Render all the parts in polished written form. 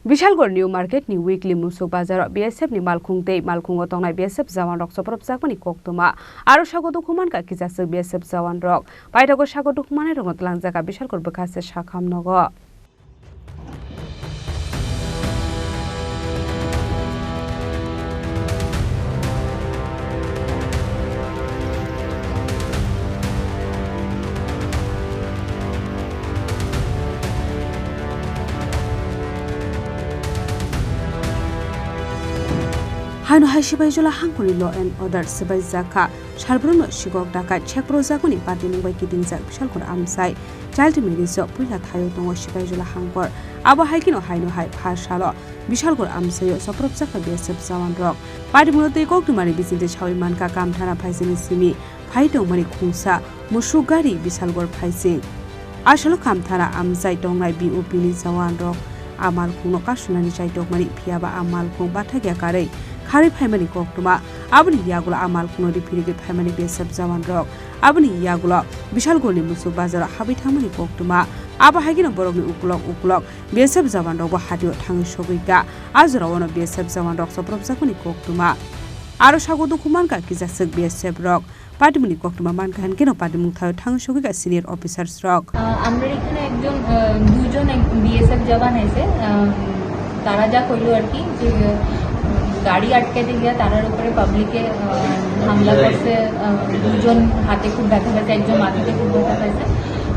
Bishalgarh New Market ni weekly Mwsuk Bazar BSF ni Malkhungo Tongnai BSF Jawanrok Chopropjakmani koktwma Aroh Sago Dukhomankha Kisaswk BSF Jawanrok Paithago Sago Dukhomanairokno Twlangjakha Bishalgarh bwkhakste Sakham Nogo Haino hai sibaijula hangkuni law and order Tongnai Shalbrono Shigok Daka Czech Projakmani party nungbai kidingjak Bishalgarh amsai child marriage puila thayo tongo sibaijula hangkor abo haikino haino hai phasalo Bishalgarh amsayo Chopropjakha BSF Jawanrok party munote koktwmani bisinte chawi manka kamthana phaisini simi phaitongmani khungsa Mwsuk gari Bishalgarh phaising asalo kamthana amsai Tongnai BOP ni Jawanrok Malkhungo kasunani chaitokmani phiaba Malkhug bathagya kare Khari Phaimani koktwma aboni yagula Malkhungo ripirige Phaimani BSF Jawanrok aboni yagula Bishalgarh ni Mwsuk Bazar habi thamani koktwma aba hagino borokni ukulok BSF Jawanrok bo hatio thangi sogiga azra wono BSF Jawanrok Chopropjakmani koktwma Aroh Sago Dukhomanairokno Kisaswk BSF rok পার্টিমনি কোক্টমা মানখান কেন পার্টিমুখ থায় ঠাং সগিকা senior officers rock আমরা এখানে একজন দুইজন BSF জওয়ান আছে তারা যা কইলো আর কি যে গাড়ি আটকে দিয়ে তারার উপরে পাবলিকে হামলা করছে দুইজন হাতে খুব ব্যথা পাইছে একজন মাথাতে খুব ব্যথা পাইছে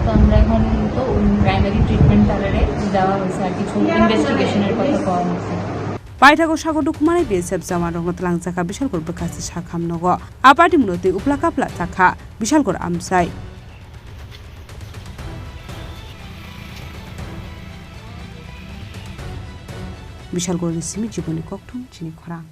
তো আমরা এখন তো প্রাইমারি ট্রিটমেন্ট তারারে দেওয়া হয়েছে আর কিছু ইনভেস্টিগেশনের কথা কওয়া হয়েছে Paithago Sago Dukhomanairokno BSF Jawanrok Twlangjakha Bishalgarh bwkhakste Sakham Nogo apati munote uplakapla takha Bishalgarh amsai Bishalgarh ni simi jiboni koktwma Chini Khorang